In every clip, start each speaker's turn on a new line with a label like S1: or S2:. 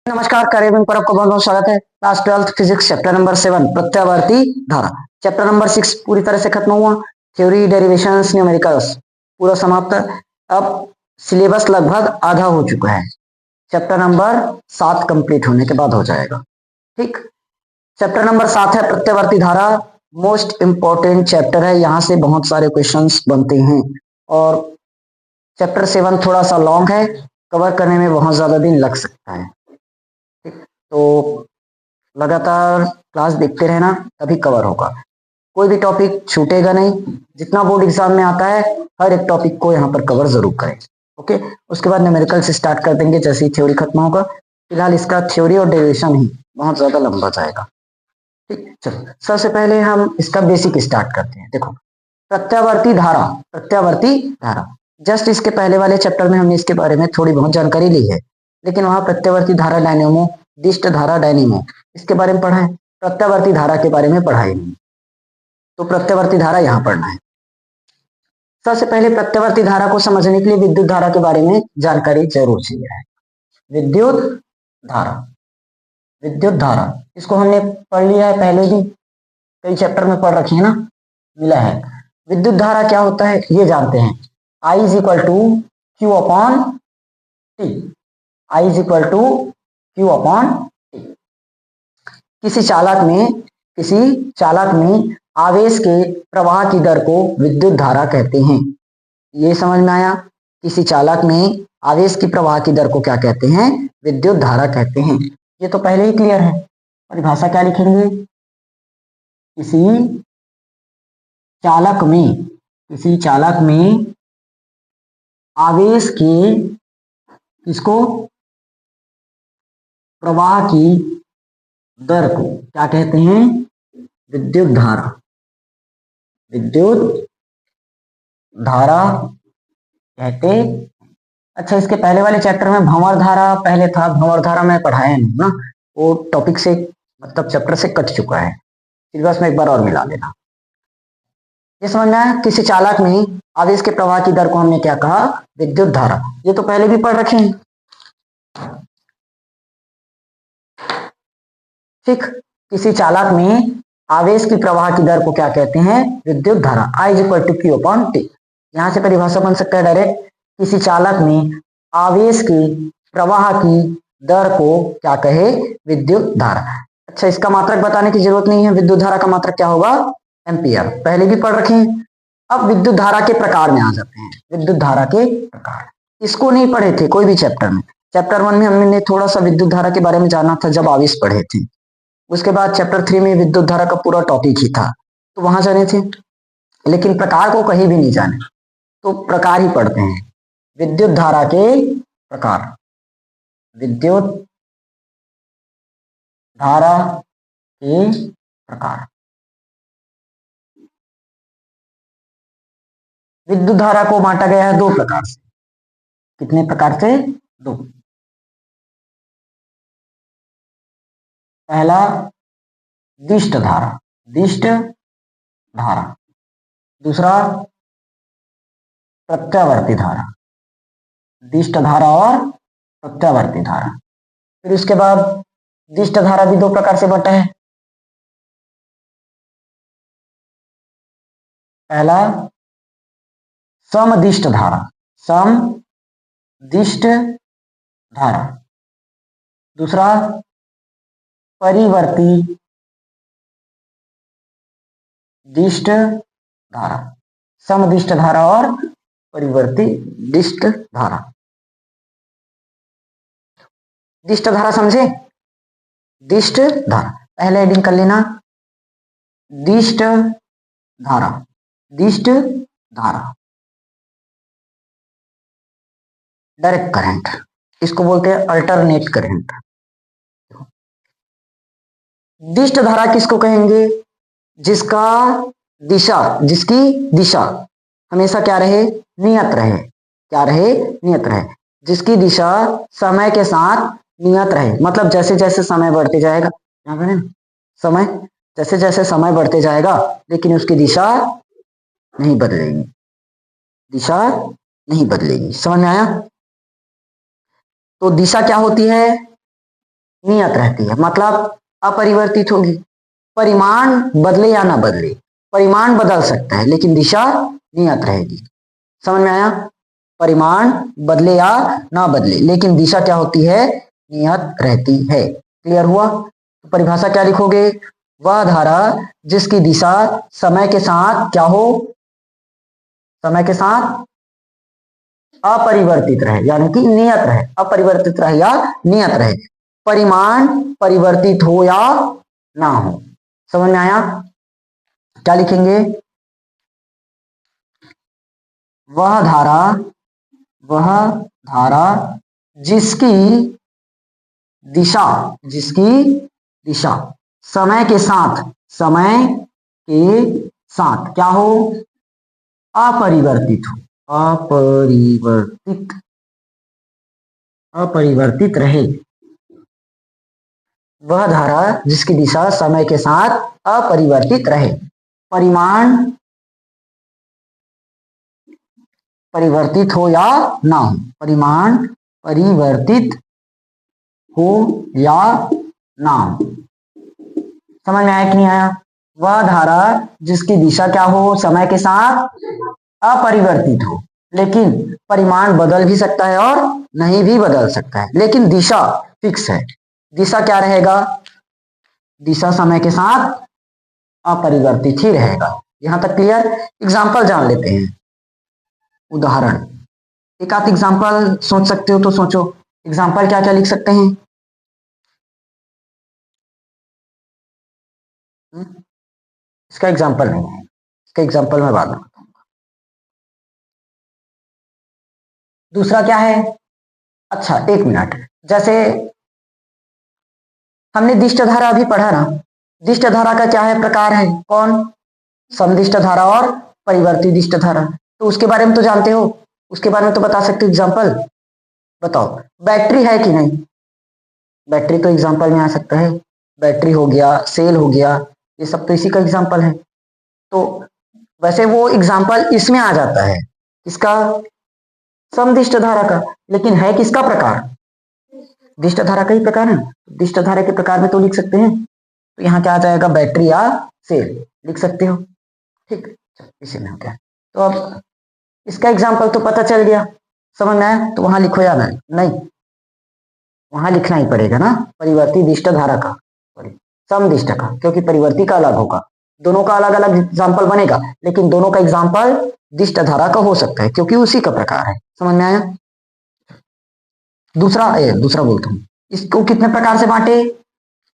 S1: नमस्कार कार्यक्रम पर आपका बहुत बहुत स्वागत है। क्लास 12 फिजिक्स चैप्टर नंबर 7 प्रत्यावर्ती धारा। चैप्टर नंबर 6 पूरी तरह से खत्म हुआ। थ्योरी डेरिवेशंस न्यूमेरिकल्स पूरा समाप्त। अब सिलेबस लगभग आधा हो चुका है। चैप्टर नंबर 7 कंप्लीट होने के बाद हो जाएगा। ठीक, चैप्टर नंबर 7 है प्रत्यावर्ती धारा। मोस्ट इंपॉर्टेंट चैप्टर है, यहाँ से बहुत सारे क्वेश्चंस बनते हैं। और चैप्टर 7 थोड़ा सा लॉन्ग है, कवर करने में बहुत ज्यादा दिन लग सकता है। तो लगातार क्लास देखते रहना, तभी कवर होगा। कोई भी टॉपिक छूटेगा नहीं। जितना बोर्ड एग्जाम में आता है हर एक टॉपिक को यहाँ पर कवर जरूर करें। ओके, उसके बाद न्यूमेरिकल से स्टार्ट कर देंगे जैसे ही थ्योरी खत्म होगा। फिलहाल इसका थ्योरी और डेरिवेशन ही बहुत ज्यादा लंबा जाएगा। ठीक, चलो सबसे पहले हम इसका बेसिक स्टार्ट करते हैं। देखो, प्रत्यावर्ती धारा। प्रत्यावर्ती धारा जस्ट इसके पहले वाले चैप्टर में हमने इसके बारे में थोड़ी बहुत जानकारी ली है, लेकिन वहां प्रत्यावर्ती धारा डायनेमो, दिष्ट धारा डायनेमो, इसके बारे में पढ़ा है। प्रत्यावर्ती धारा के बारे में पढ़ा ही नहीं, तो प्रत्यावर्ती धारा यहाँ पढ़ना है। सबसे पहले प्रत्यावर्ती धारा को समझने के लिए विद्युत धारा के बारे में जानकारी जरूर चाहिए है। विद्युत धारा, विद्युत धारा इसको हमने पढ़ लिया है, पहले भी कई चैप्टर में पढ़ रखी है ना, मिला है। विद्युत धारा क्या होता है ये जानते हैं। I is equal to Q upon T. I is equal to Q upon T. किसी चालक में आवेश के प्रवाह की दर को विद्युत धारा कहते हैं। ये समझ में आया? किसी चालक में आवेश की प्रवाह की दर को क्या कहते हैं? विद्युत धारा कहते हैं। ये तो पहले ही क्लियर है। परिभाषा क्या लिखेंगे? किसी चालक में आवेश के इसको प्रवाह की दर को क्या कहते हैं? विद्युत धारा। विद्युत धारा कहते। अच्छा, इसके पहले वाले चैप्टर में भंवर धारा पहले था, भंवर धारा मैं पढ़ाया नहीं ना, वो टॉपिक से मतलब चैप्टर से कट चुका है। सिलेबस में एक बार और मिला लेना। ये समझना है, किसी चालक में आवेश के प्रवाह की दर को हमने क्या कहा? विद्युत धारा। ये तो पहले भी पढ़ रखे हैं। ठीक, किसी चालक में आवेश की प्रवाह की दर को क्या कहते हैं? विद्युत धारा। I is equal to Q upon T. यहां से परिभाषा बन सकता है डायरेक्ट, किसी चालक में आवेश की प्रवाह की दर को क्या कहे? विद्युत धारा। अच्छा, इसका मात्रक बताने की जरूरत नहीं है। विद्युत धारा का मात्रक क्या होगा? एम्पियर। पहले भी पढ़ रखे हैं। अब विद्युत धारा के प्रकार में आ जाते हैं। विद्युत धारा के प्रकार इसको नहीं पढ़े थे कोई भी चैप्टर में। चैप्टर 1 में हमने थोड़ा सा विद्युत धारा के बारे में जाना था जब आवेश पढ़े थे। उसके बाद चैप्टर 3 में विद्युत धारा का पूरा टॉपिक ही था, तो वहां जाने थे, लेकिन प्रकार को कहीं भी नहीं जाने, तो प्रकार ही पढ़ते हैं। विद्युत धारा के प्रकार। विद्युत धारा के प्रकार। विद्युत धारा को बांटा गया है 2 प्रकार से। कितने प्रकार से? 2। पहला दिष्ट धारा, दिष्ट धारा। दूसरा प्रत्यावर्ती धारा, दिष्ट धारा और प्रत्यावर्ती धारा। फिर उसके बाद दिष्ट धारा भी 2 प्रकार से बटा है। पहला समदिष्ट धारा, समदिष्ट धारा। दूसरा परिवर्ती दिष्ट धारा। समदिष्ट धारा और परिवर्ती दिष्ट धारा। दिष्ट धारा समझे? दिष्ट धारा पहले हेडिंग कर लेना, दिष्ट धारा। दिष्ट धारा डायरेक्ट करंट, इसको बोलते हैं अल्टरनेट करंट। दिष्ट धारा किसको कहेंगे? जिसकी दिशा हमेशा क्या रहे? नियत रहे। क्या रहे? नियत रहे। जिसकी दिशा समय के साथ नियत रहे, मतलब जैसे जैसे समय बढ़ते जाएगा, यहाँ पर समय जैसे जैसे समय बढ़ते जाएगा, लेकिन उसकी दिशा नहीं बदलेगी। दिशा नहीं बदलेगी। समझ में आया? तो दिशा क्या होती है? नियत रहती है, मतलब अपरिवर्तित होगी। परिमाण बदले या ना बदले, परिमाण बदल सकता है लेकिन दिशा नियत रहेगी। समझ में आया? परिमाण बदले या ना बदले लेकिन दिशा क्या होती है? नियत रहती है। क्लियर हुआ? तो परिभाषा क्या लिखोगे? वह धारा जिसकी दिशा समय के साथ क्या हो? समय के साथ अपरिवर्तित रहे, यानी कि नियत रहे। अपरिवर्तित रहे या नियत रहे, परिमाण परिवर्तित हो या ना हो। समझ में आया? क्या लिखेंगे? वह धारा जिसकी दिशा समय के साथ क्या हो? अपरिवर्तित हो, अपरिवर्तित रहे। वह धारा जिसकी दिशा समय के साथ अपरिवर्तित रहे, परिमाण परिवर्तित हो या ना हो, परिमाण परिवर्तित हो या ना हो। समझ में आया कि नहीं आया? वह धारा जिसकी दिशा क्या हो? समय के साथ अपरिवर्तित हो, लेकिन परिमाण बदल भी सकता है और नहीं भी बदल सकता है, लेकिन दिशा फिक्स है। दिशा क्या रहेगा? दिशा समय के साथ अपरिवर्तित ही रहेगा। यहां तक क्लियर? एग्जाम्पल जान लेते हैं, उदाहरण। एक आध एग्जाम्पल सोच सकते हो तो सोचो, एग्जाम्पल क्या क्या लिख सकते हैं? इसका एग्जाम्पल नहीं है, इसका एग्जाम्पल मैं बाद में बताऊंगा। दूसरा क्या है? अच्छा एक मिनट, जैसे हमने दिष्ट धारा अभी पढ़ा ना, दिष्ट धारा का क्या है? प्रकार है कौन? समदिष्ट धारा और परिवर्ती दिष्ट धारा। तो उसके बारे में तो जानते हो, उसके बारे में तो बता सकते हो। एग्जाम्पल बताओ। बैटरी है कि नहीं? बैटरी तो एग्जाम्पल में आ सकता है। बैटरी हो गया, सेल हो गया, ये सब तो इसी का एग्जाम्पल है। तो वैसे वो एग्जाम्पल इसमें आ जाता है, इसका समदिष्ट धारा का, लेकिन है किसका प्रकार? दिष्ट धारा का ही प्रकार है। दिष्ट धारा के प्रकार में तो लिख सकते हैं, तो यहाँ क्या आ जाएगा? बैटरी या सेल लिख सकते हो। ठीक, इसी में हो गया। तो अब इसका एग्जाम्पल तो पता चल गया, समझ में आया? तो वहां लिखो या नहीं? वहां लिखना ही पड़ेगा ना, परिवर्ती दिष्ट धारा का, समदिष्ट का, क्योंकि परिवर्ती का अलग होगा। दोनों का अलग अलग एग्जाम्पल बनेगा, लेकिन दोनों का एग्जाम्पल दिष्ट धारा का हो सकता है, क्योंकि उसी का प्रकार है। समझ में आया? दूसरा बोलता हूं, इसको कितने प्रकार से बांटे?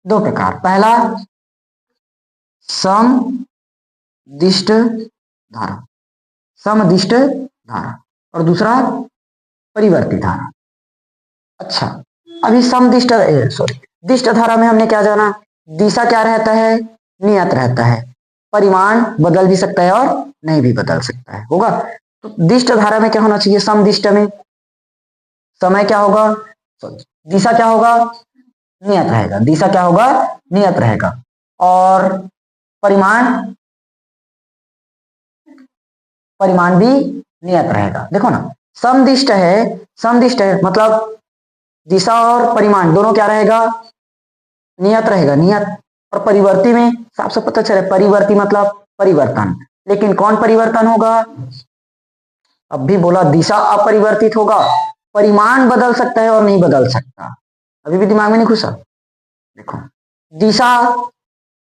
S1: दो प्रकार। पहला समदिष्ट धारा, समदिष्ट धारा, और दूसरा परिवर्ती धारा। अच्छा, अभी दिष्ट धारा में हमने क्या जाना? दिशा क्या रहता है? नियत रहता है। परिमाण बदल भी सकता है और नहीं भी बदल सकता है, होगा। तो दिष्ट धारा में क्या होना चाहिए? समदिष्ट में समय क्या होगा? दिशा क्या होगा? नियत रहेगा। दिशा क्या होगा? नियत रहेगा। और परिमाण भी नियत रहेगा। देखो ना, समदिष्ट है मतलब दिशा और परिमाण दोनों क्या रहेगा? नियत रहेगा, नियत। और परिवर्ती में साफ से पता चले, परिवर्ती मतलब परिवर्तन, लेकिन कौन परिवर्तन होगा? अब भी बोला दिशा अपरिवर्तित होगा, परिमाण बदल सकता है और नहीं बदल सकता। अभी भी दिमाग में नहीं घुसा? देखो, दिशा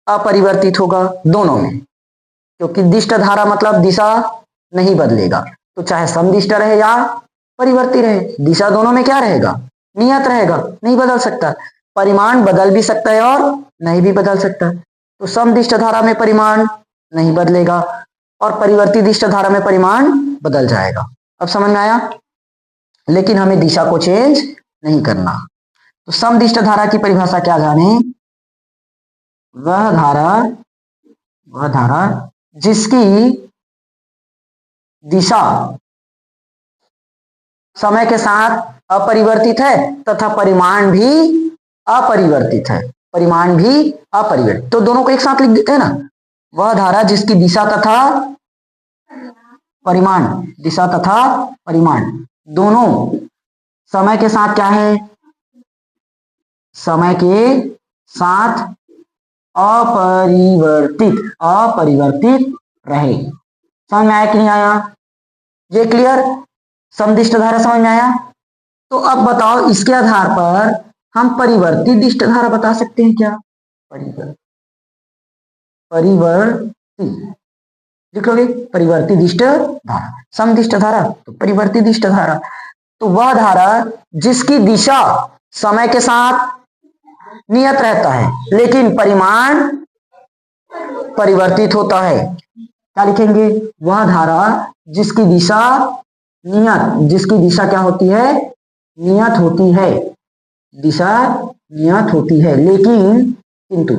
S1: अपरिवर्तित होगा दोनों में, क्योंकि दिष्ट धारा मतलब दिशा नहीं बदलेगा। तो चाहे समदिष्ट रहे या परिवर्ती रहे, दिशा दोनों में क्या रहेगा? नियत रहेगा, नहीं बदल सकता। परिमाण बदल भी सकता है और नहीं भी बदल सकता। तो समदिष्ट धारा में परिमाण नहीं बदलेगा और परिवर्ती दिष्ट धारा में परिमाण बदल जाएगा। अब समझ में आया? लेकिन हमें दिशा को चेंज नहीं करना। तो समदिष्ट धारा की परिभाषा क्या जाने? वह धारा जिसकी दिशा समय के साथ अपरिवर्तित है तथा परिमाण भी अपरिवर्तित है। परिमाण भी अपरिवर्तित, तो दोनों को एक साथ लिख देते हैं ना। वह धारा जिसकी दिशा तथा परिमाण दोनों समय के साथ क्या है? समय के साथ अपरिवर्तित रहे। समझ में आया कि नहीं आया? ये क्लियर? समदिष्ट धारा समझ में आया? तो अब बताओ इसके आधार पर हम परिवर्तित दिष्ट धारा बता सकते हैं क्या? परिवर्तित लिख लोगे, परिवर्तित दिष्ट धारा। समदिष्ट धारा तो परिवर्तित दिष्ट धारा, तो वह धारा जिसकी दिशा समय के साथ नियत रहता है लेकिन परिमाण परिवर्तित होता है। क्या लिखेंगे? वह धारा जिसकी दिशा जिसकी दिशा क्या होती है? नियत होती है। दिशा नियत होती है लेकिन किंतु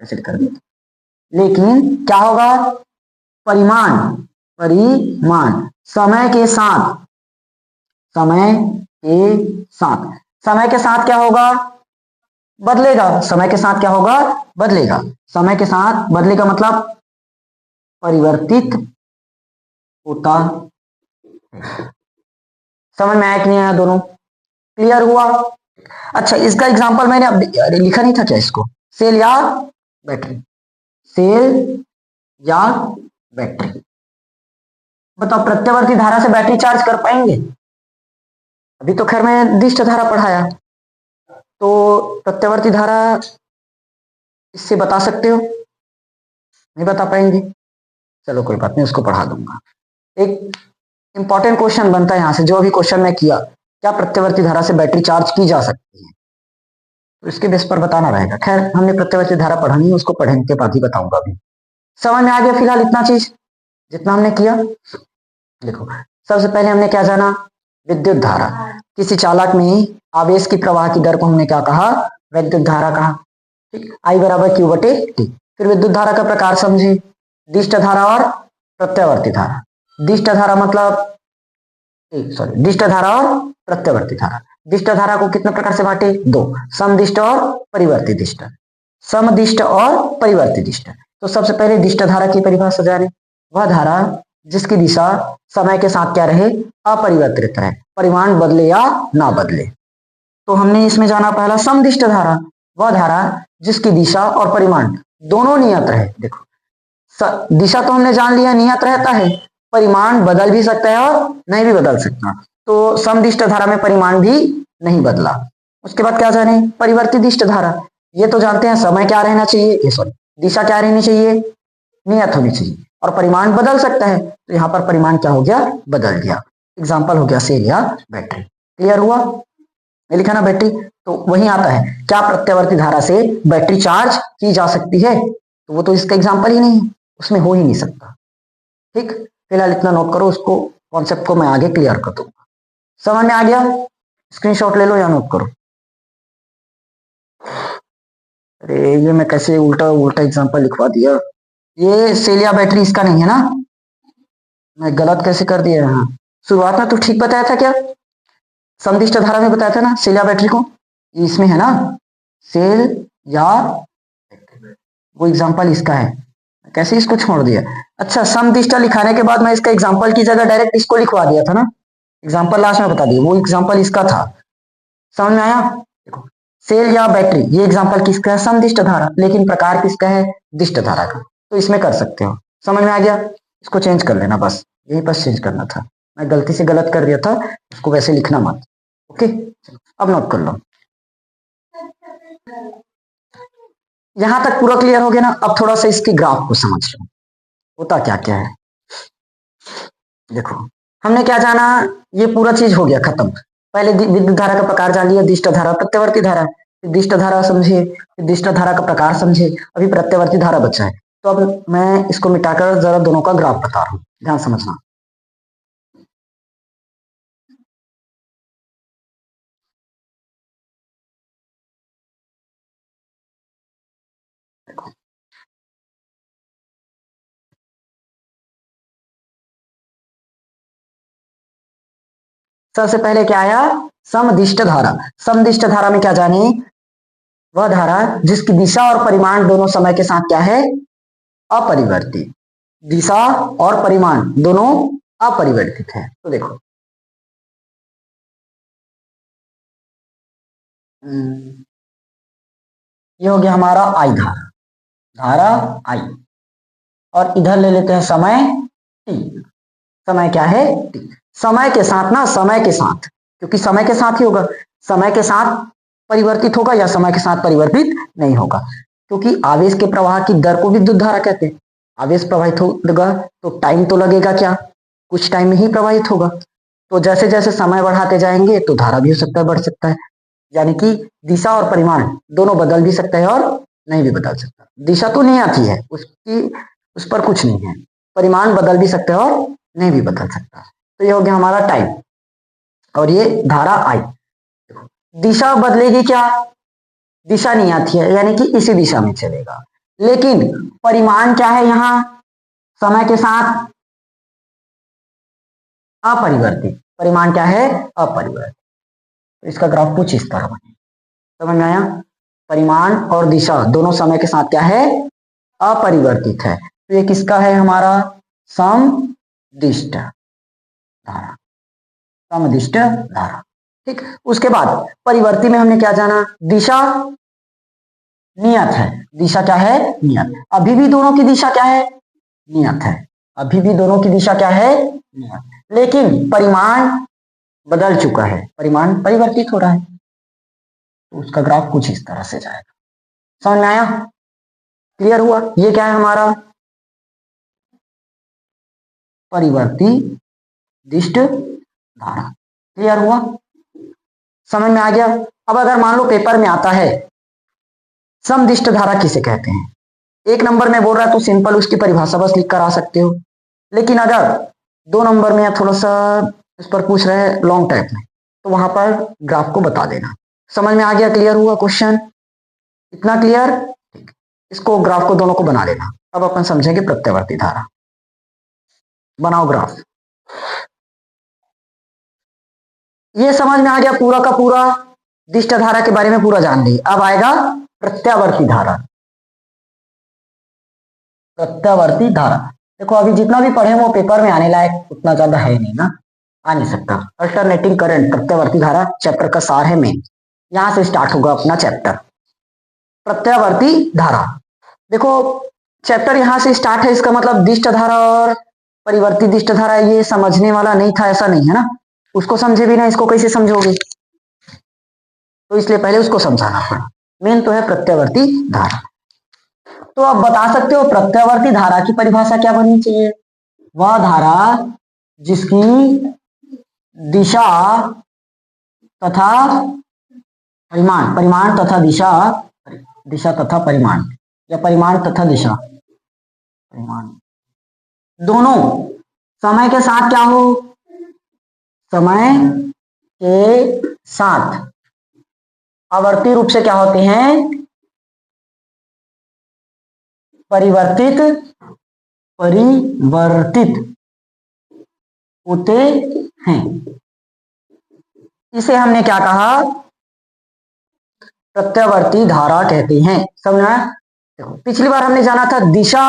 S1: ऐसे कर देते, लेकिन क्या होगा? परिमाण समय के साथ क्या होगा? बदलेगा। समय के साथ क्या होगा? बदलेगा। समय के साथ बदलेगा मतलब परिवर्तित होता है। समझ में आया कि नहीं आया? दोनों क्लियर हुआ? अच्छा, इसका एग्जांपल मैंने अब लिखा नहीं था क्या इसको? सेल या बैटरी, सेल या बैटरी। बताओ प्रत्यावर्ती धारा से बैटरी चार्ज कर पाएंगे? अभी तो खैर मैं दिष्ट धारा पढ़ाया, तो प्रत्यावर्ती धारा इससे बता सकते हो? नहीं बता पाएंगे? चलो कोई बात नहीं, उसको पढ़ा दूंगा। एक इंपॉर्टेंट क्वेश्चन बनता है यहां से, जो अभी क्वेश्चन मैं किया, क्या प्रत्यावर्ती धारा से बैटरी चार्ज की जा सकती है? तो इसके बेस पर बताना रहेगा। खैर हमने प्रत्यावर्ती धारा पढ़ानी है, उसको पढ़ने के बाद ही बताऊंगा। अभी समझ में आ गया फिलहाल इतना चीज जितना हमने किया? देखो सबसे पहले हमने क्या जाना? विद्युत धारा। किसी चालक में आवेश की प्रवाह की दर को हमने क्या कहा? विद्युत धारा कहा। ठीक, आई बराबर क्यू बटे टी। फिर विद्युत धारा का प्रकार समझे, दिष्ट धारा और प्रत्यावर्ती धारा। दिष्ट धारा मतलब दिष्ट धारा और प्रत्यावर्ती धारा। दिष्ट धारा को कितने प्रकार से बांटे? दो, समदिष्ट और परिवर्ती दिष्ट। समदिष्ट और परिवर्ती दिष्ट। तो सबसे पहले दिष्ट धारा की परिभाषा जाने। वह धारा जिसकी दिशा समय के साथ क्या रहे? अपरिवर्तित रहे, परिमाण बदले या ना बदले। तो हमने इसमें जाना पहला समदिष्ट धारा। वह धारा जिसकी दिशा और परिमाण दोनों नियत रहे। देखो दिशा तो हमने जान लिया नियत रहता है, परिमाण बदल भी सकता है और नहीं भी बदल सकता। तो समदिष्ट धारा में परिमाण भी नहीं बदला। उसके बाद क्या जाने? परिवर्तित दिष्ट धारा। ये तो जानते हैं समय क्या रहना चाहिए, दिशा क्या रहनी चाहिए? नियत होनी चाहिए, और परिमाण बदल सकता है। तो यहाँ पर परिमाण क्या हो गया? बदल गया। एग्जाम्पल हो गया सेल या बैटरी। क्लियर हुआ? ये लिखा ना बैटरी, तो वही आता है क्या प्रत्यावर्ती धारा से बैटरी चार्ज की जा सकती है? तो वो तो इसका एग्जाम्पल ही नहीं है, उसमें हो ही नहीं सकता। ठीक, फिलहाल इतना नोट करो, उसको कॉन्सेप्ट को मैं आगे क्लियर कर दूंगा। समझ में आ गया? स्क्रीनशॉट ले लो या नोट करो। अरे ये मैं कैसे उल्टा उल्टा एग्जाम्पल लिखवा दिया। ये सेल या बैटरी इसका नहीं है ना? मैं गलत कैसे कर दिया? हाँ, शुरुआत में तो ठीक बताया था क्या? समदिष्ट धारा में बताया था ना सेल या बैटरी को? इसमें है ना सेल या, वो एग्जाम्पल इसका है, कैसे इसको छोड़ दिया? अच्छा, समदिष्ट लिखाने के बाद मैं इसका एग्जाम्पल की जगह डायरेक्ट इसको लिखवा दिया था ना, एग्जाम्पल लास्ट में बता दिया, वो एग्जाम्पल इसका था। समझ में आया? देखो सेल या बैटरी, ये एग्जाम्पल किसका है? समदिष्ट धारा, लेकिन प्रकार किसका है? दिष्ट धारा का। तो इसमें कर सकते हो। समझ में आ गया? इसको चेंज कर लेना, बस यही बस चेंज करना था। मैं गलती से गलत कर दिया था, उसको वैसे लिखना मत। ओके, अब नोट कर लो। यहां तक पूरा क्लियर हो गया ना? अब थोड़ा सा इसके ग्राफ को समझ लो, होता क्या क्या है। देखो हमने क्या जाना, ये पूरा चीज हो गया खत्म। पहले विद्युत धारा का प्रकार जान लिया, दिष्ट धारा, प्रत्यावर्ती धारा। दिष्ट धारा समझे, दिष्ट धारा का प्रकार समझे, अभी प्रत्यावर्ती धारा बचा है। तो अब मैं इसको मिटाकर जरा दोनों का ग्राफ बता रहा हूं, ध्यान समझना। सबसे पहले क्या आया? समदिष्ट धारा। समदिष्ट धारा में क्या जाने? वह धारा जिसकी दिशा और परिमाण दोनों समय के साथ क्या है? अपरिवर्तित। दिशा और परिमाण दोनों अपरिवर्तित है। तो देखो ये हो गया हमारा आई धारा, धारा आई। और इधर ले लेते हैं समय टी। समय क्या है? टी। समय के साथ ना, समय के साथ, क्योंकि समय के साथ ही होगा, समय के साथ परिवर्तित होगा या समय के साथ परिवर्तित नहीं होगा, क्योंकि आवेश के प्रवाह की दर को विद्युत धारा कहते हैं। आवेश प्रवाहित होगा तो टाइम तो लगेगा क्या, कुछ टाइम में ही प्रवाहित होगा। तो जैसे जैसे समय बढ़ाते जाएंगे तो धारा भी हो सकता है बढ़ सकता है, यानी कि दिशा और परिमाण दोनों बदल भी सकता है और नहीं भी बदल सकता। दिशा तो नहीं आती है उसकी, उस पर कुछ नहीं है, परिमाण बदल भी सकते हैं और नहीं भी बदल सकता। तो ये हो गया हमारा टाइम, और ये धारा आई। दिशा बदलेगी क्या? दिशा नहीं आती है, यानी कि इसी दिशा में चलेगा। लेकिन परिमाण क्या है यहाँ? समय के साथ अपरिवर्तित। परिमाण क्या है? अपरिवर्तित। तो इसका ग्राफ कुछ इस तरह बने, समझ में आया? परिमाण और दिशा दोनों समय के साथ क्या है? अपरिवर्तित है। तो ये किसका है? हमारा समदिष्ट धारा, समदिष्ट धारा। ठीक, उसके बाद परिवर्ती में हमने क्या जाना? दिशा नियत है। दिशा क्या है? नियत। अभी भी दोनों की दिशा क्या है? नियत है। अभी भी दोनों की दिशा क्या है? नियत। लेकिन परिमाण बदल चुका है, परिमाण परिवर्तित हो रहा है। तो उसका ग्राफ कुछ इस तरह से जाएगा। समझ में आया? क्लियर हुआ? ये क्या है हमारा? परिवर्ती दिष्ट धारा। क्लियर हुआ? समझ में आ गया? अब अगर मान लो पेपर में आता है समदिष्ट धारा किसे कहते हैं, एक नंबर में बोल रहा है तो सिंपल उसकी परिभाषा बस लिख कर आ सकते हो। लेकिन अगर 2 नंबर में या थोड़ा सा इस पर पूछ रहे हैं लॉन्ग टाइप में, तो वहां पर ग्राफ को बता देना। समझ में आ गया? क्लियर हुआ क्वेश्चन? इतना क्लियर? ठीक, इसको ग्राफ को दोनों को बना लेना। अब अपन समझेंगे प्रत्यावर्ती धारा। बनाओ ग्राफ। ये समझ में आ गया पूरा का पूरा, दिष्ट धारा के बारे में पूरा जान ली। अब आएगा प्रत्यावर्ती धारा। प्रत्यावर्ती धारा देखो, अभी जितना भी पढ़े वो पेपर में आने लायक उतना ज्यादा है नहीं ना, आ नहीं सकता। अल्टरनेटिंग करंट, प्रत्यावर्ती धारा चैप्टर का सार है मेन। यहां से स्टार्ट होगा अपना चैप्टर प्रत्यावर्ती धारा। देखो चैप्टर यहां से स्टार्ट है, इसका मतलब दिष्ट धारा और परिवर्ती दिष्ट धारा ये समझने वाला नहीं था ऐसा नहीं है ना। उसको समझे भी ना, इसको कैसे समझोगे? तो इसलिए पहले उसको समझाना पड़ा। मेन तो है प्रत्यावर्ती धारा। तो आप बता सकते हो प्रत्यावर्ती धारा की परिभाषा क्या बननी चाहिए? वह धारा जिसकी दिशा तथा परिमाण, परिमाण तथा दिशा, दिशा तथा परिमाण, या परिमाण तथा दिशा, परिमाण दोनों समय के साथ क्या हो? समय के साथ आवर्ती रूप से क्या होते हैं? परिवर्तित, परिवर्तित होते हैं। इसे हमने क्या कहा? प्रत्यावर्ती धारा कहते हैं। समझना? देखो पिछली बार हमने जाना था दिशा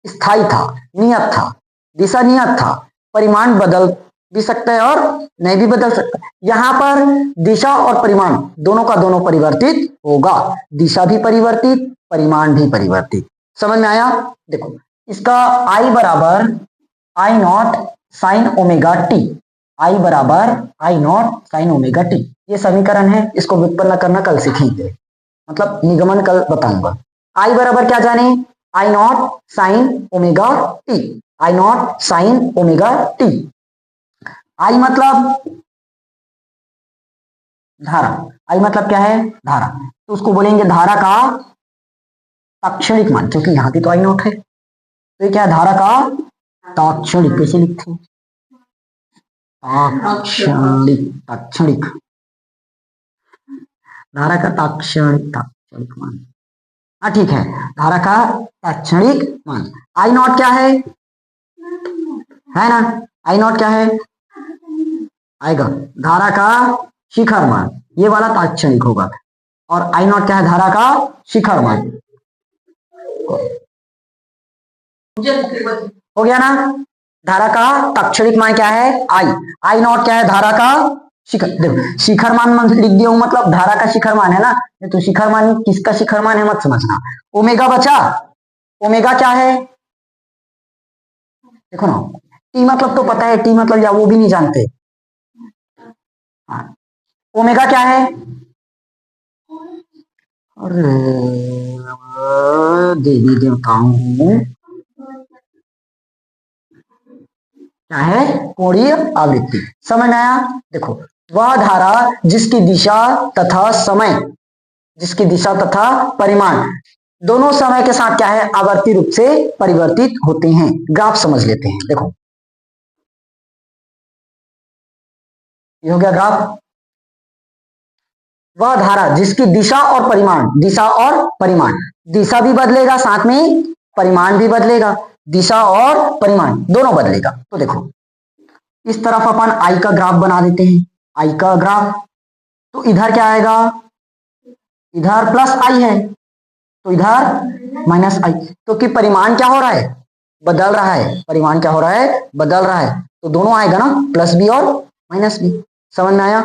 S1: स्थायी था, नियत था। दिशा नियत था, परिमाण बदल भी सकता है और नहीं भी बदल सकता। यहां पर दिशा और परिमाण दोनों का दोनों परिवर्तित होगा, दिशा भी परिवर्तित, परिमाण भी परिवर्तित। समझ में आया? देखो इसका I बराबर I not sine omega T, I बराबर I not sine omega T, ये समीकरण है। इसको व्युत्पन्न करना कल सीखेंगे, मतलब निगमन कल बताऊंगा। I बराबर क्या जाने? I not sine omega T, I not sine omega T. I मतलब धारा, I मतलब क्या है? धारा। तो उसको बोलेंगे धारा का ताक्षणिक मान, क्योंकि यहां भी तो I नॉट है। तो ये क्या है? धारा का ताक्षणिक। कैसे लिखते हैं? ताक्षणिक, ताक्षणिक, धारा का ताक्षणिक, ताक्षणिक मान। हाँ ठीक है, धारा का ताक्षणिक मान। I नॉट क्या है ना? I नॉट क्या है? आएगा धारा का शिखर मान, ये वाला ताक्षणिक होगा। और I नॉट क्या है? धारा का शिखर मान। हो गया ना? धारा का ताक्षणिक मान क्या है? I नॉट क्या है? धारा का शिखर, देखो शिखर मान लिख दिया हूं, मतलब धारा का शिखर मान है ना, तो शिखर मान किसका शिखर मान है मत समझना। ओमेगा बचा, ओमेगा क्या है देखो ना, टी मतलब तो पता है, टी मतलब या वो भी नहीं जानते। हाँ, ओमेगा क्या है, अरे देवी देवताओं क्या है, कोणीय आवृत्ति। समझ में आया? देखो, वह धारा जिसकी दिशा तथा समय, जिसकी दिशा तथा परिमाण दोनों समय के साथ क्या है, आवर्ती रूप से परिवर्तित होते हैं। ग्राफ समझ लेते हैं। देखो ये हो गया ग्राफ। वह धारा जिसकी दिशा और परिमाण, दिशा और परिमाण, दिशा भी बदलेगा साथ में परिमाण भी बदलेगा, दिशा और परिमाण दोनों बदलेगा। तो देखो इस तरफ अपन आई का ग्राफ बना देते हैं, आई का ग्राफ, तो इधर क्या आएगा, इधर प्लस आई है तो इधर माइनस आई, क्योंकि परिमाण क्या हो रहा है, बदल रहा है, परिमाण क्या हो रहा है, बदल रहा है, तो दोनों आएगा ना, प्लस बी और माइनस बी। समझ में आया?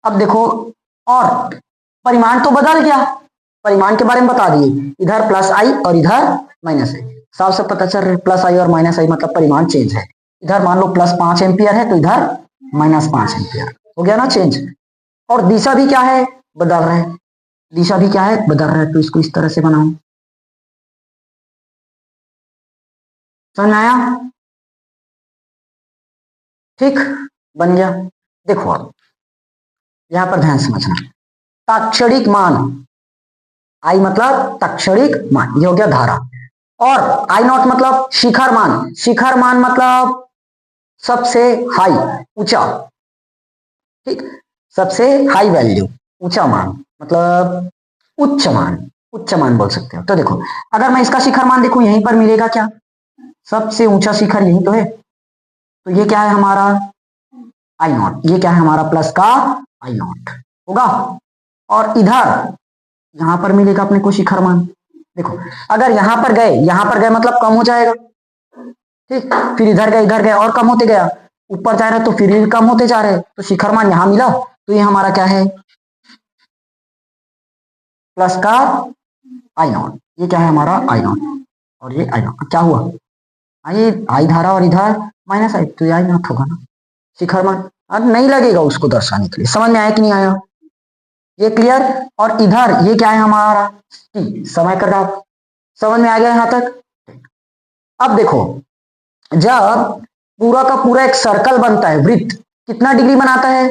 S1: अब देखो, और परिमाण तो बदल गया, परिमाण के बारे में बता दिए, इधर प्लस आई और इधर माइनस आई, साफ साफ पता चल रहा है प्लस आई और माइनस आई मतलब परिमाण चेंज है। इधर मान लो प्लस 5 एम्पियर है तो इधर माइनस 5 एम्पियर हो गया ना चेंज। और दिशा भी क्या है, बदल रहा है, दिशा भी क्या है, बदल रहा है, तो इसको इस तरह से बनाऊं। समझ में आया? ठीक, बन गया। देखो अब यहां पर ध्यान समझना, ताक्षणिक मान, आई मतलब ताक्षणिक मान, ये हो गया धारा, और आई नॉट मतलब शिखर मान, शिखर मान मतलब सबसे हाई, ऊंचा, ठीक, सबसे हाई वैल्यू, ऊंचा मान मतलब उच्च मान, उच्च मान बोल सकते हो। तो देखो अगर मैं इसका शिखर मान देखूं यहीं पर मिलेगा क्या, सबसे ऊंचा शिखर यही तो है, तो ये क्या है हमारा आई नॉट, ये क्या है हमारा प्लस का आई नॉट होगा। और इधर यहां पर मिलेगा अपने को शिखर मान। देखो अगर यहां पर गए मतलब कम हो जाएगा, ठीक, फिर इधर गए और कम होते गया, ऊपर जा रहे तो फिर भी कम होते जा रहे, तो शिखर मान यहां मिला, तो ये हमारा क्या है प्लस का आई नॉट, ये क्या है हमारा आई नॉट, और ये आई नॉट क्या हुआ, आई आई धारा और इधर माइनस आई, तो ये आई नॉट होगा ना शिखर मान। अब नहीं लगेगा उसको दर्शाने के लिए। समझ में आया कि नहीं आया, ये क्लियर? और इधर ये क्या है हमारा टी, समय का ग्राफ। समझ में आ गया यहां तक? अब देखो जब पूरा का पूरा एक सर्कल बनता है, वृत्त कितना डिग्री बनाता है,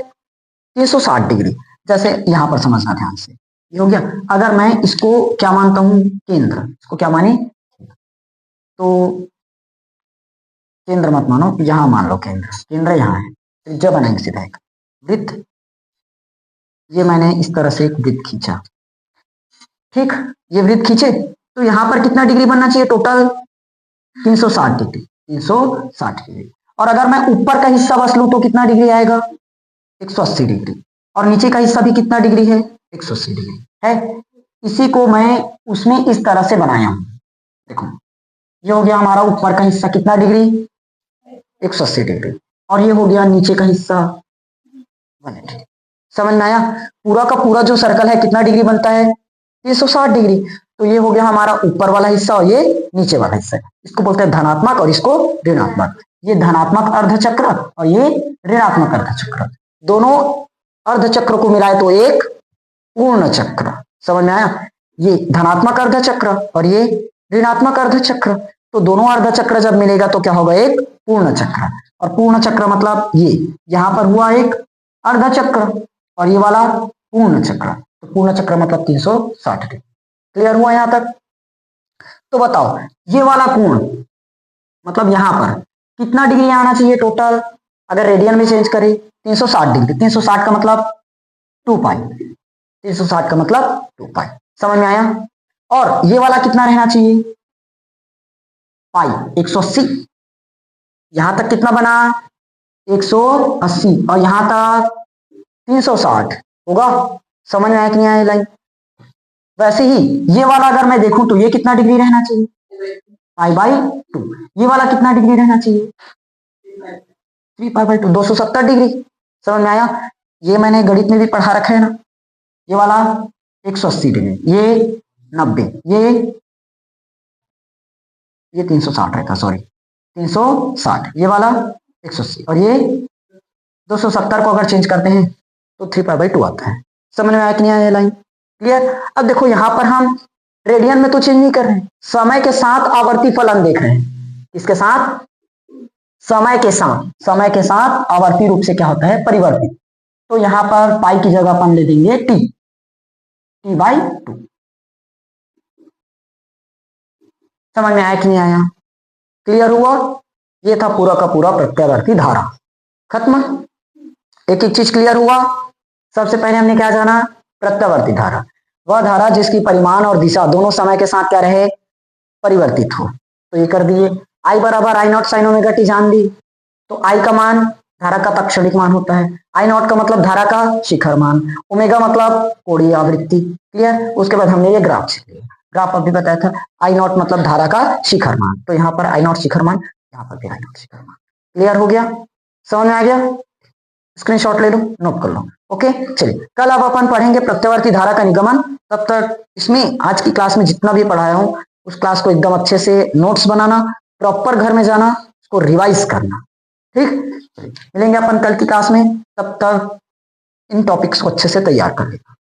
S1: 360 डिग्री। जैसे यहां पर समझना ध्यान से, ये हो गया। अगर मैं इसको क्या मानता हूं, केंद्र, इसको क्या माने, तो केंद्र मत मानो, यहां मान लो केंद्र, केंद्र यहां है, त्रिज्या बनाएंगे सीधा एक वृत्त, ये मैंने इस तरह से एक वृत्त खींचा, ठीक, ये वृत्त खींचे, तो यहां पर कितना डिग्री बनना चाहिए टोटल, 360 डिग्री, 360 डिग्री। और अगर मैं ऊपर का हिस्सा बस लूं तो कितना डिग्री आएगा, 180 डिग्री। और नीचे का हिस्सा भी कितना डिग्री है, 180 डिग्री है। इसी को मैं उसमें इस तरह से बनाया हूं। देखो ये हो गया हमारा ऊपर का हिस्सा कितना डिग्री, 180 डिग्री, और ये हो गया नीचे का हिस्सा 180। समझ में आया? पूरा का पूरा जो सर्कल है कितना डिग्री बनता है, 360 डिग्री। तो ये हो गया हमारा ऊपर वाला हिस्सा और ये नीचे वाला हिस्सा, इसको बोलते हैं धनात्मक और इसको ऋणात्मक। ये धनात्मक अर्धचक्र और ये ऋणात्मक अर्धचक्र, दोनों अर्धचक्र को मिलाए तो एक पूर्ण चक्र। समझ में आया? ये धनात्मक अर्धचक्र और ये ऋणात्मक अर्धचक्र, तो दोनों अर्धचक्र जब मिलेगा तो क्या होगा, एक पूर्ण चक्र। और पूर्ण चक्र मतलब ये यहां पर हुआ एक अर्धचक्र और ये वाला पूर्ण चक्र, तो पूर्ण चक्र मतलब 360 डिग्री। क्लियर हुआ यहां तक? तो बताओ ये वाला कोण मतलब यहां पर कितना डिग्री आना चाहिए टोटल, अगर रेडियन में चेंज करें 360 डिग्री, 360 का मतलब 2 पाई, 360 का मतलब 2 पाई। समझ में आया? और ये वाला कितना रहना चाहिए, पाई 180, यहां तक कितना बना 180 और यहां तक 360 होगा। समझ में आया कि नहीं आया लाइन? वैसे ही ये वाला अगर मैं देखूं तो ये कितना डिग्री रहना चाहिए, पाई बाई 2। ये वाला कितना डिग्री रहना चाहिए, 3 पाई बाई 2, 270 डिग्री। समझ में आया? ये मैंने गणित में भी पढ़ा रखा है ना, ये वाला 180 डिग्री, ये 90, ये 360 रहता, सॉरी 360, ये वाला 180, और ये 270 को अगर चेंज करते हैं तो 3π/2 आता है। समझ में आया कि नहीं आया लाइन? क्लियर? अब देखो यहां पर हम रेडियन में तो चेंज नहीं कर रहे हैं, समय के साथ आवर्ती फलन देख रहे हैं। किसके साथ? समय के साथ आवर्ती रूप से क्या होता है? परिवर्तित। तो यहां पर पाई की जगह अपन ले देंगे t/2। समझ में आया कि नहीं आया? क्लियर हुआ? ये था पूरा का पूरा प्रत्यावर्ती धारा। खत्म? एक एक चीज क्लियर हुआ? सबसे पहले हमने क्या जाना? प्रत्यावर्ती धारा, वह धारा जिसकी परिमाण और दिशा दोनों समय के साथ क्या रहे? परिवर्तित हो। तो ये कर दिए। I बराबर I0 sin ओमेगा टी जान दी। तो I का मान धारा का तात्क्षणिक मान होता है, I0 का मतलब धारा का शिखर मान, ओमेगा मतलब कोणीय आवृत्ति। क्लियर? उसके बाद हमने ये ग्राफ से लिया, ग्राफ अभी बताया था, I0 मतलब धारा का शिखर मान, तो यहाँ पर I0 शिखर मान, यहाँ पर भी I0 शिखर मान। क्लियर हो गया? समझ में आ गया? स्क्रीनशॉट ले लो, नोट कर लो। ओके, चलिए कल अब अपन पढ़ेंगे प्रत्यावर्ती धारा का निगमन। तब तक इसमें आज की क्लास में जितना भी पढ़ाया हूँ उस क्लास को एकदम अच्छे से नोट्स बनाना, प्रॉपर घर में जाना, उसको रिवाइज करना। ठीक, मिलेंगे अपन कल की क्लास में, तब तक इन टॉपिक्स को अच्छे से तैयार कर लेना।